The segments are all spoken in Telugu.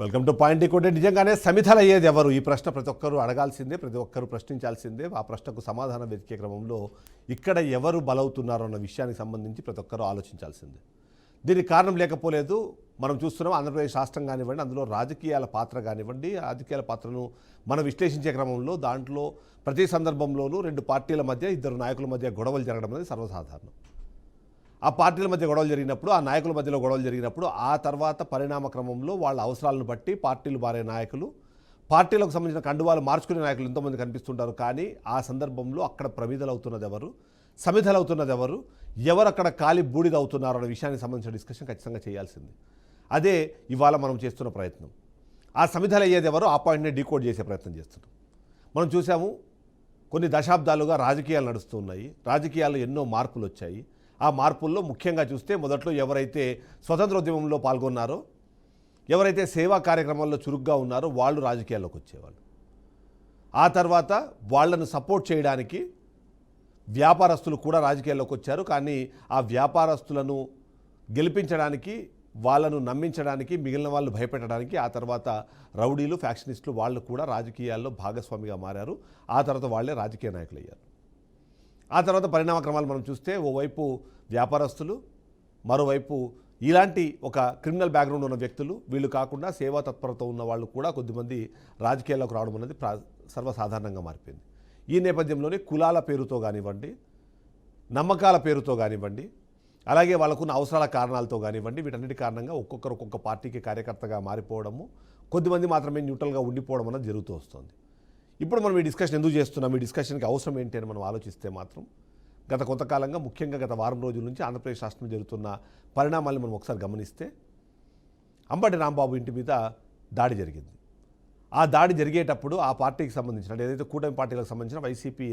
వెల్కమ్ టు పాయింట్ ఇంకోటి నిజంగానే సమిధలు అయ్యేది ఎవరు ఈ ప్రశ్న ప్రతి ఒక్కరూ అడగాల్సిందే, ప్రతి ఒక్కరూ ప్రశ్నించాల్సిందే. ఆ ప్రశ్నకు సమాధానం వెతికే క్రమంలో ఇక్కడ ఎవరు బలవుతున్నారో అన్న విషయానికి సంబంధించి ప్రతి ఒక్కరూ ఆలోచించాల్సిందే. దీనికి కారణం లేకపోలేదు. మనం చూస్తున్నాం ఆంధ్రప్రదేశ్ రాష్ట్రం కానివ్వండి, అందులో రాజకీయాల పాత్ర కానివ్వండి, రాజకీయాల పాత్రను మనం విశ్లేషించే క్రమంలో దాంట్లో ప్రతి సందర్భంలోనూ రెండు పార్టీల మధ్య, ఇద్దరు నాయకుల మధ్య గొడవలు జరగడం అనేది సర్వసాధారణం. ఆ పార్టీల మధ్య గొడవలు జరిగినప్పుడు, ఆ నాయకుల మధ్యలో గొడవలు జరిగినప్పుడు ఆ తర్వాత పరిణామ క్రమంలో వాళ్ళ అవసరాలను బట్టి పార్టీలు మారే నాయకులు, పార్టీలకు సంబంధించిన కండువాలు మార్చుకునే నాయకులు ఎంతోమంది కనిపిస్తుంటారు. కానీ ఆ సందర్భంలో అక్కడ ప్రమిదలవుతున్నది ఎవరు, సమిధలవుతున్నది ఎవరు, ఎవరు అక్కడ కాలి బూడిదవుతున్నారు అనే విషయానికి సంబంధించిన డిస్కషన్ ఖచ్చితంగా చేయాల్సింది. అదే ఇవాళ మనం చేస్తున్న ప్రయత్నం. ఆ సమిధలు అయ్యేది ఎవరు, ఆ పాయింట్ని డీకోడ్ చేసే ప్రయత్నం చేస్తున్నాం. మనం చూసాము కొన్ని దశాబ్దాలుగా రాజకీయాలు నడుస్తున్నాయి. రాజకీయాల్లో ఎన్నో మార్పులు వచ్చాయి. ఆ మార్పుల్లో ముఖ్యంగా చూస్తే మొదట్లో ఎవరైతే స్వతంత్రోద్యమంలో పాల్గొన్నారో, ఎవరైతే సేవా కార్యక్రమాల్లో చురుగ్గా ఉన్నారో వాళ్ళు రాజకీయాల్లోకి వచ్చేవాళ్ళు. ఆ తర్వాత వాళ్లను సపోర్ట్ చేయడానికి వ్యాపారస్తులు కూడా రాజకీయాల్లోకి వచ్చారు. కానీ ఆ వ్యాపారస్తులను గెలిపించడానికి, వాళ్ళను నమ్మించడానికి, మిగిలిన వాళ్ళు భయపెట్టడానికి ఆ తర్వాత రౌడీలు, ఫ్యాక్షనిస్టులు వాళ్ళు కూడా రాజకీయాల్లో భాగస్వామిగా మారారు. ఆ తర్వాత వాళ్ళే రాజకీయ నాయకులు అయ్యారు. ఆ తర్వాత పరిణామ క్రమాలు మనం చూస్తే ఓవైపు వ్యాపారస్తులు, మరోవైపు ఇలాంటి ఒక క్రిమినల్ బ్యాక్గ్రౌండ్ ఉన్న వ్యక్తులు, వీళ్ళు కాకుండా సేవా తత్పరత ఉన్న వాళ్ళు కూడా కొద్దిమంది రాజకీయాల్లోకి రావడం అనేది సర్వసాధారణంగా మారిపోయింది. ఈ నేపథ్యంలోనే కులాల పేరుతో కానివ్వండి, నమ్మకాల పేరుతో కానివ్వండి, అలాగే వాళ్ళకున్న అవసరాల కారణాలతో కానివ్వండి, వీటన్నిటి కారణంగా ఒక్కొక్కరు ఒక్కొక్క పార్టీకి కార్యకర్తగా మారిపోవడము, కొద్దిమంది మాత్రమే న్యూట్రల్గా ఉండిపోవడం అనేది జరుగుతూ వస్తుంది. ఇప్పుడు మనం ఈ డిస్కషన్ ఎందుకు చేస్తున్నాం, ఈ డిస్కషన్కి అవసరం ఏంటి అని మనం ఆలోచిస్తే మాత్రం గత కొంతకాలంగా, ముఖ్యంగా గత వారం రోజుల నుంచి ఆంధ్రప్రదేశ్ రాష్ట్రంలో జరుగుతున్న పరిణామాలను మనం ఒకసారి గమనిస్తే, అంబటి రాంబాబు ఇంటి మీద దాడి జరిగింది. ఆ దాడి జరిగేటప్పుడు ఆ పార్టీకి సంబంధించిన, ఏదైతే కూటమి పార్టీలకు సంబంధించిన వైసీపీ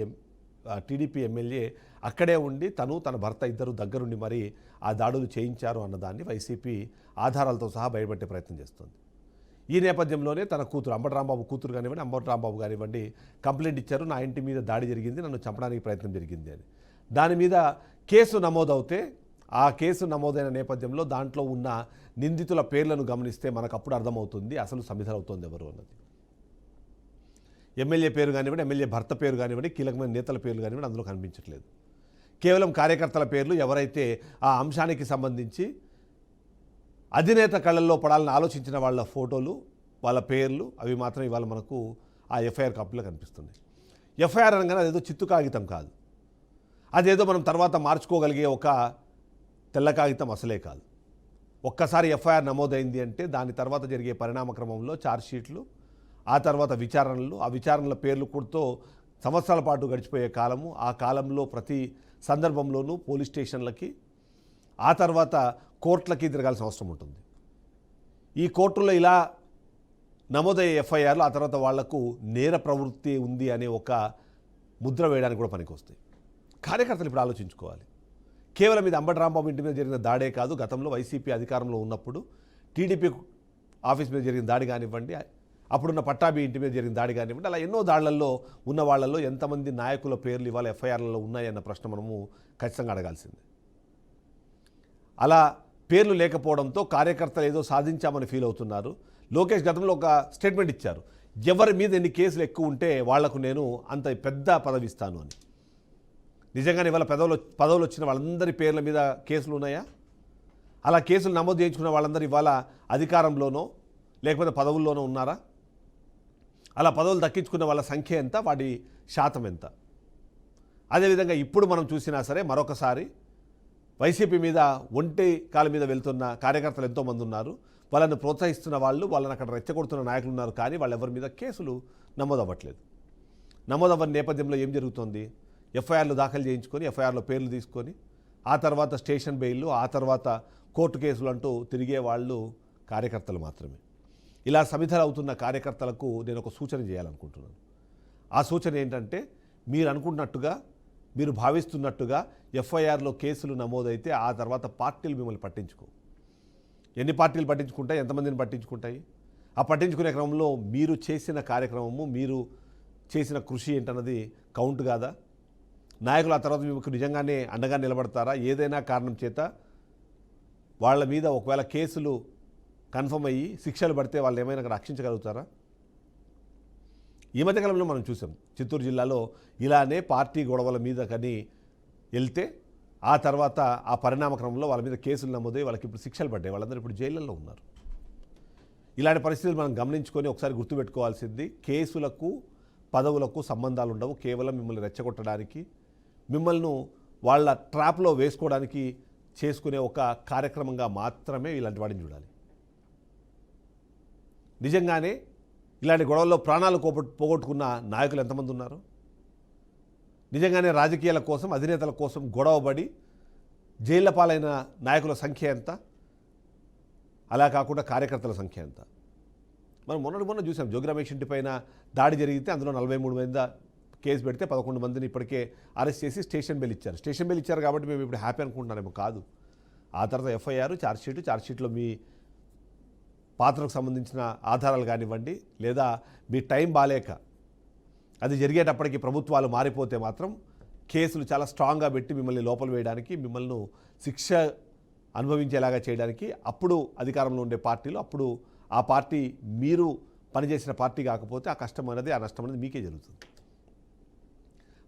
టీడీపీ ఎమ్మెల్యే అక్కడే ఉండి తన భర్త ఇద్దరు దగ్గరుండి మరి ఆ దాడులు చేయించారు అన్నదాన్ని వైసీపీ ఆధారాలతో సహా బయటపెట్టే ప్రయత్నం చేస్తుంది. ఈ నేపథ్యంలోనే తన కూతురు అంబటి రాంబాబు కూతురు కానివ్వండి, అంబటి రాంబాబు కానివ్వండి కంప్లైంట్ ఇచ్చారు, నా ఇంటి మీద దాడి జరిగింది, నన్ను చంపడానికి ప్రయత్నం జరిగింది అని. దాని మీద కేసు నమోదవుతే, ఆ కేసు నమోదైన నేపథ్యంలో దాంట్లో ఉన్న నిందితుల పేర్లను గమనిస్తే మనకు అప్పుడు అర్థమవుతుంది అసలు సమిధలవుతోంది ఎవరు అన్నది. ఎమ్మెల్యే పేరు కానివ్వండి, ఎమ్మెల్యే భర్త పేరు కానివ్వండి, కీలకమైన నేతల పేర్లు కానివ్వండి అందులో కనిపించట్లేదు. కేవలం కార్యకర్తల పేర్లు, ఎవరైతే ఆ అంశానికి సంబంధించి అధినేత కళ్ళల్లో పడాలని ఆలోచించిన వాళ్ళ ఫోటోలు, వాళ్ళ పేర్లు, అవి మాత్రం ఇవాళ మనకు ఆ ఎఫ్ఐఆర్ కాపీలో కనిపిస్తుంది. ఎఫ్ఐఆర్ అనగానే అదేదో చిత్తు కాగితం కాదు, అదేదో మనం తర్వాత మార్చుకోగలిగే ఒక తెల్ల కాగితం అసలే కాదు. ఒక్కసారి ఎఫ్ఐఆర్ నమోదైంది అంటే దాని తర్వాత జరిగే పరిణామ క్రమంలో ఛార్జ్షీట్లు, ఆ తర్వాత విచారణలు, ఆ విచారణల పేర్లు కూడాతో సంవత్సరాల పాటు గడిచిపోయే కాలము, ఆ కాలంలో ప్రతి సందర్భంలోనూ పోలీస్ స్టేషన్లకి, ఆ తర్వాత కోర్టులకి తిరగాల్సిన అవసరం ఉంటుంది. ఈ కోర్టుల్లో ఇలా నమోదయ్యే ఎఫ్ఐఆర్లు ఆ తర్వాత వాళ్లకు నేర ప్రవృత్తి ఉంది అనే ఒక ముద్ర వేయడానికి కూడా పనికొస్తాయి. కార్యకర్తలు ఇప్పుడు ఆలోచించుకోవాలి. కేవలం ఇది అంబటి రాంబాబు ఇంటి మీద జరిగిన దాడే కాదు, గతంలో వైసీపీ అధికారంలో ఉన్నప్పుడు టీడీపీ ఆఫీస్ మీద జరిగిన దాడి కానివ్వండి, అప్పుడున్న పట్టాభి ఇంటి మీద జరిగిన దాడి కానివ్వండి, అలా ఎన్నో దాడులలో ఉన్న వాళ్ళల్లో ఎంతమంది నాయకుల పేర్లు ఇవాళ ఎఫ్ఐఆర్లలో ఉన్నాయన్న ప్రశ్న మనము ఖచ్చితంగా అడగాల్సిందే. అలా పేర్లు లేకపోవడంతో కార్యకర్తలు ఏదో సాధించామని ఫీల్ అవుతున్నారు. లోకేష్ గతంలో ఒక స్టేట్మెంట్ ఇచ్చారు, ఎవరి మీద ఎన్ని కేసులు ఎక్కువ ఉంటే వాళ్లకు నేను అంత పెద్ద పదవి ఇస్తాను అని. నిజంగానే ఇవాళ పదవులు వచ్చిన వాళ్ళందరి పేర్ల మీద కేసులు ఉన్నాయా? అలా కేసులు నమోదు చేయించుకున్న వాళ్ళందరూ ఇవాళ అధికారంలోనో లేకపోతే పదవుల్లోనో ఉన్నారా? అలా పదవులు దక్కించుకున్న వాళ్ళ సంఖ్య ఎంత, వాటి శాతం ఎంత? అదేవిధంగా ఇప్పుడు మనం చూసినా సరే మరొకసారి వైసీపీ మీద ఒంటి కాళ్ళ మీద వెళ్తున్న కార్యకర్తలు ఎంతోమంది ఉన్నారు. వాళ్ళని ప్రోత్సహిస్తున్న వాళ్ళు, వాళ్ళని అక్కడ రెచ్చగొడుతున్న నాయకులు ఉన్నారు. కానీ వాళ్ళు ఎవరి మీద కేసులు నమోదవ్వట్లేదు. నమోదవ్వని నేపథ్యంలో ఏం జరుగుతుంది? ఎఫ్ఐఆర్లు దాఖలు చేయించుకొని, ఎఫ్ఐఆర్లో పేర్లు తీసుకొని, ఆ తర్వాత స్టేషన్ బెయిల్లు, ఆ తర్వాత కోర్టు కేసులు అంటూ తిరిగే వాళ్ళు కార్యకర్తలు మాత్రమే. ఇలా సమిధలు అవుతున్న కార్యకర్తలకు నేను ఒక సూచన చేయాలనుకుంటున్నాను. ఆ సూచన ఏంటంటే, మీరు అనుకుంటున్నట్టుగా, మీరు భావిస్తున్నట్టుగా ఎఫ్ఐఆర్లో కేసులు నమోదైతే ఆ తర్వాత పార్టీలు మిమ్మల్ని పట్టించుకో. ఎన్ని పార్టీలు పట్టించుకుంటాయి, ఎంతమందిని పట్టించుకుంటాయి? ఆ పట్టించుకునే క్రమంలో మీరు చేసిన కార్యక్రమము, మీరు చేసిన కృషి ఏంటన్నది కౌంట్ కాదా? నాయకులు ఆ తర్వాత మీకు నిజంగానే అండగా నిలబడతారా? ఏదైనా కారణం చేత వాళ్ళ మీద ఒకవేళ కేసులు కన్ఫర్మ్ అయ్యి శిక్షలు పడితే వాళ్ళు ఏమైనా రక్షించగలుగుతారా? ఈ మధ్యకాలంలో మనం చూసాం చిత్తూరు జిల్లాలో ఇలానే పార్టీ గొడవల మీద కానీ వెళ్తే ఆ తర్వాత ఆ పరిణామ క్రమంలో వాళ్ళ మీద కేసులు నమోదై వాళ్ళకి ఇప్పుడు శిక్షలు పడ్డాయి. వాళ్ళందరూ ఇప్పుడు జైళ్ళల్లో ఉన్నారు. ఇలాంటి పరిస్థితులు మనం గమనించుకొని ఒకసారి గుర్తుపెట్టుకోవాల్సింది, కేసులకు పదవులకు సంబంధాలు ఉండవు. కేవలం మిమ్మల్ని రెచ్చగొట్టడానికి, మిమ్మల్ని వాళ్ళ ట్రాప్లో వేసుకోవడానికి చేసుకునే ఒక కార్యక్రమంగా మాత్రమే ఇలాంటి వాడిని చూడాలి. నిజంగానే ఇలాంటి గొడవల్లో ప్రాణాలు పోగొట్టుకున్న నాయకులు ఎంతమంది ఉన్నారు? నిజంగానే రాజకీయాల కోసం, అధినేతల కోసం గొడవబడి జైళ్ల పాలైన నాయకుల సంఖ్య ఎంత? అలా కాకుండా కార్యకర్తల సంఖ్య ఎంత? మనం మొన్న చూసాం, జోగి రమేష్ ఇంటి పైన దాడి జరిగితే అందులో 43 మంది కేసు పెడితే 11 మందిని ఇప్పటికే అరెస్ట్ చేసి స్టేషన్ బెయిల్ ఇచ్చారు. స్టేషన్ బెయిల్ ఇచ్చారు కాబట్టి మేము ఇప్పుడు హ్యాపీ అనుకుంటున్నారేమో, కాదు. ఆ తర్వాత ఎఫ్ఐఆర్, ఛార్జ్షీట్లో మీ పాత్రకు సంబంధించిన ఆధారాలు కానివ్వండి, లేదా మీ టైం బాలేక అది జరిగేటప్పటికి ప్రభుత్వాలు మారిపోతే మాత్రం కేసులు చాలా స్ట్రాంగ్గా పెట్టి మిమ్మల్ని లోపల వేయడానికి, మిమ్మల్ని శిక్ష అనుభవించేలాగా చేయడానికి అప్పుడు అధికారంలో ఉండే పార్టీలు, అప్పుడు ఆ పార్టీ మీరు పనిచేసిన పార్టీ కాకపోతే ఆ కష్టం అనేది, ఆ నష్టం అనేది మీకే జరుగుతుంది.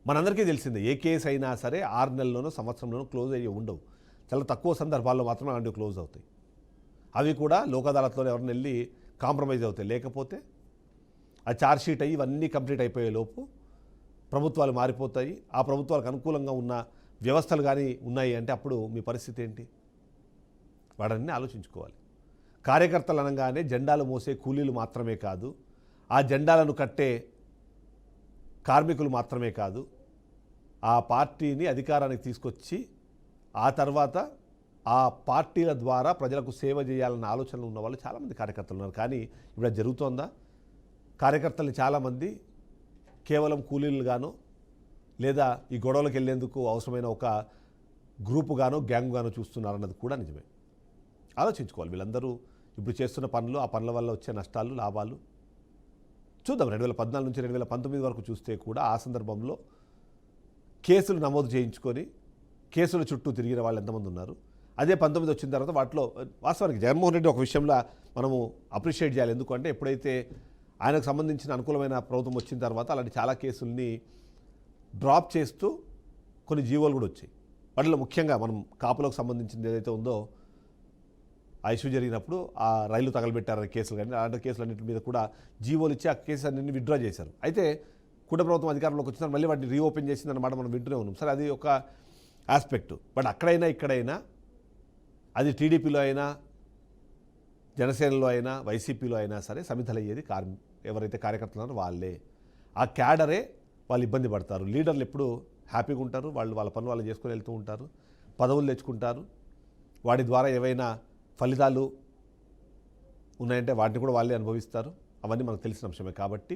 మనందరికీ తెలిసిందే, ఏ కేసు అయినా సరే 6 నెలల్లోనో సంవత్సరంలోనో క్లోజ్ అయ్యి ఉండవు. చాలా తక్కువ సందర్భాల్లో మాత్రమే అలాంటివి క్లోజ్ అవుతాయి. అవి కూడా లోక్ అదాలత్లో ఎవరిని వెళ్ళి కాంప్రమైజ్ అవుతాయి. లేకపోతే ఆ ఛార్జ్షీట్ అయ్యి ఇవన్నీ కంప్లీట్ అయిపోయే లోపు ప్రభుత్వాలు మారిపోతాయి. ఆ ప్రభుత్వాలకు అనుకూలంగా ఉన్న వ్యవస్థలు కానీ ఉన్నాయి అంటే అప్పుడు మీ పరిస్థితి ఏంటి? వాడన్నీ ఆలోచించుకోవాలి. కార్యకర్తలు అనగానే జెండాలు మోసే కూలీలు మాత్రమే కాదు, ఆ జెండాలను కట్టే కార్మికులు మాత్రమే కాదు, ఆ పార్టీని అధికారానికి తీసుకొచ్చి ఆ తర్వాత ఆ పార్టీల ద్వారా ప్రజలకు సేవ చేయాలన్న ఆలోచనలు ఉన్న వాళ్ళు చాలామంది కార్యకర్తలు ఉన్నారు. కానీ ఇప్పుడు అది జరుగుతోందా? కార్యకర్తల్ని చాలామంది కేవలం కూలీలుగానో లేదా ఈ గొడవలకు వెళ్ళేందుకు అవసరమైన ఒక గ్రూపుగానో గ్యాంగ్గానో చూస్తున్నారన్నది కూడా నిజమే. ఆలోచించుకోవాలి. వీళ్ళందరూ ఇప్పుడు చేస్తున్న పనులు, ఆ పనుల వల్ల వచ్చే నష్టాలు, లాభాలు చూద్దాం. 2014 నుంచి 2019 వరకు చూస్తే కూడా ఆ సందర్భంలో కేసులు నమోదు చేయించుకొని కేసుల చుట్టూ తిరిగిన వాళ్ళు ఎంతమంది ఉన్నారు? అదే 19 వచ్చిన తర్వాత వాటిలో వాస్తవానికి జగన్మోహన్ రెడ్డి ఒక విషయంలో మనము అప్రిషియేట్ చేయాలి. ఎందుకంటే ఎప్పుడైతే ఆయనకు సంబంధించిన అనుకూలమైన ప్రభుత్వం వచ్చిన తర్వాత అలాంటి చాలా కేసుల్ని డ్రాప్ చేస్తూ కొన్ని జీవోలు కూడా వచ్చాయి. వాటిలో ముఖ్యంగా మనం కాపులకు సంబంధించింది ఏదైతే ఉందో, ఆ ఇష్యూ జరిగినప్పుడు ఆ రైలు తగలబెట్టారనే కేసులు కానీ అలాంటి కేసులన్నింటి మీద కూడా జీవోలు ఇచ్చి ఆ కేసు అన్నింటినీ విత్డ్రా చేశారు. అయితే కూటమి ప్రభుత్వం అధికారంలోకి వచ్చిన మళ్ళీ వాటిని రీఓపెన్ చేసిందన్నమాట మనం వింటూనే ఉన్నాం. సరే, అది ఒక ఆస్పెక్ట్. బట్ అక్కడైనా ఇక్కడైనా, అది టీడీపీలో అయినా, జనసేనలో అయినా, వైసీపీలో అయినా సరే సమిధలు అయ్యేది ఎవరైతే కార్యకర్తలు ఉన్నారో వాళ్ళే. ఆ క్యాడరే వాళ్ళు ఇబ్బంది పడతారు. లీడర్లు ఎప్పుడు హ్యాపీగా ఉంటారు, వాళ్ళ పనులు వాళ్ళు చేసుకొని వెళ్తూ ఉంటారు, పదవులు తెచ్చుకుంటారు. వాటి ద్వారా ఏవైనా ఫలితాలు ఉన్నాయంటే వాటిని కూడా వాళ్ళే అనుభవిస్తారు. అవన్నీ మనకు తెలిసిన అంశమే. కాబట్టి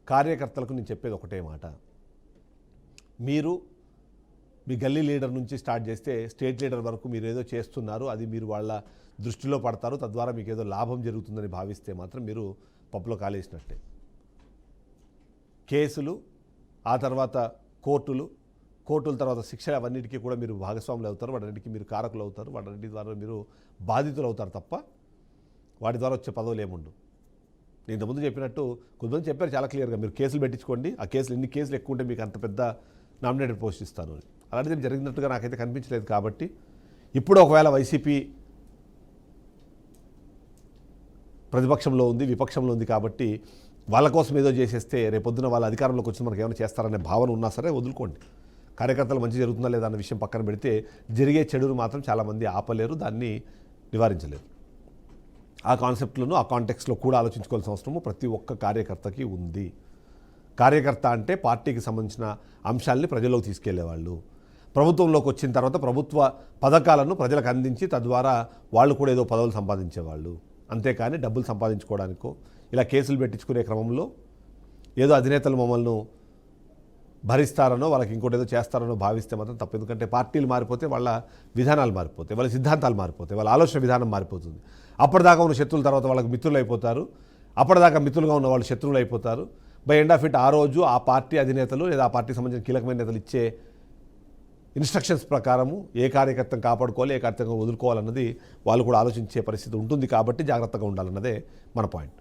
కార్యకర్తలకు నేను చెప్పేది ఒకటే మాట, మీరు మీ గల్లీ లీడర్ నుంచి స్టార్ట్ చేస్తే స్టేట్ లీడర్ వరకు మీరు ఏదో చేస్తున్నారు, అది మీరు వాళ్ళ దృష్టిలో పడతారు, తద్వారా మీకు ఏదో లాభం జరుగుతుందని భావిస్తే మాత్రం మీరు పప్పులో కాలేసినట్టే. కేసులు, ఆ తర్వాత కోర్టుల తర్వాత శిక్ష, అవన్నిటికీ కూడా మీరు భాగస్వాములు అవుతారు, వాటన్నిటికీ మీరు కారకులు అవుతారు, వాటన్నిటి ద్వారా మీరు బాధితులు అవుతారు తప్ప వాటి ద్వారా వచ్చే పదవులు ఏముండవు. నేను ఇంతకుముందు చెప్పినట్టు కొంతమంది చెప్పారు చాలా క్లియర్గా, మీరు కేసులు పెట్టించుకోండి, ఆ కేసులు ఎన్ని కేసులు ఎక్కువ ఉంటే మీకు అంత పెద్ద నామినేటెడ్ పోస్ట్ ఇస్తాను అని. అలాంటిది జరిగినట్టుగా నాకైతే కనిపించలేదు. కాబట్టి ఇప్పుడు ఒకవేళ వైసీపీ ప్రతిపక్షంలో ఉంది, విపక్షంలో ఉంది కాబట్టి వాళ్ళ కోసం ఏదో చేసేస్తే రేపొద్దున వాళ్ళ అధికారంలోకి వచ్చి మనకు ఏమైనా చేస్తారనే భావన ఉన్నా సరే వదులుకోండి. కార్యకర్తలు మంచి జరుగుతుందా లేదా అన్న విషయం పక్కన పెడితే జరిగే చెడును మాత్రం చాలామంది ఆపలేరు, దాన్ని నివారించలేరు. ఆ కాన్సెప్ట్లను, ఆ కాంటెక్స్లో కూడా ఆలోచించుకోవాల్సిన అవసరము ప్రతి ఒక్క కార్యకర్తకి ఉంది. కార్యకర్త అంటే పార్టీకి సంబంధించిన అంశాలని ప్రజల్లోకి తీసుకెళ్లేవాళ్ళు, ప్రభుత్వంలోకి వచ్చిన తర్వాత ప్రభుత్వ పథకాలను ప్రజలకు అందించి తద్వారా వాళ్ళు కూడా ఏదో పదవులు సంపాదించేవాళ్ళు. అంతేకాని డబ్బులు సంపాదించుకోవడానికో ఇలా కేసులు పెట్టించుకునే క్రమంలో ఏదో అధినేతలు మమ్మల్ని భరిస్తారనో వాళ్ళకి ఇంకోటి ఏదో చేస్తారనో భావిస్తే మాత్రం తప్పు. ఎందుకంటే పార్టీలు మారిపోతే వాళ్ళ విధానాలు మారిపోతాయి, వాళ్ళ సిద్ధాంతాలు మారిపోతాయి, వాళ్ళ ఆలోచన విధానం మారిపోతుంది. అప్పటిదాకా ఉన్న శత్రువుల తర్వాత వాళ్ళకి మిత్రులు అయిపోతారు, అప్పటిదాకా మిత్రులుగా ఉన్న వాళ్ళు శత్రువులు అయిపోతారు. బై ఎండ్ ఆఫ్ ఇట్ ఆ రోజు ఆ పార్టీ అధినేతలు లేదా ఆ పార్టీకి సంబంధించిన కీలకమైన నేతలు ఇచ్చే ఇన్స్ట్రక్షన్స్ ప్రకారము ఏ కార్యకర్తను కాపాడుకోవాలి, ఏ కార్యకర్తను వదులుకోవాలన్నది వాళ్ళు కూడా ఆలోచించే పరిస్థితి ఉంటుంది కాబట్టి జాగ్రత్తగా ఉండాలన్నదే మన పాయింట్.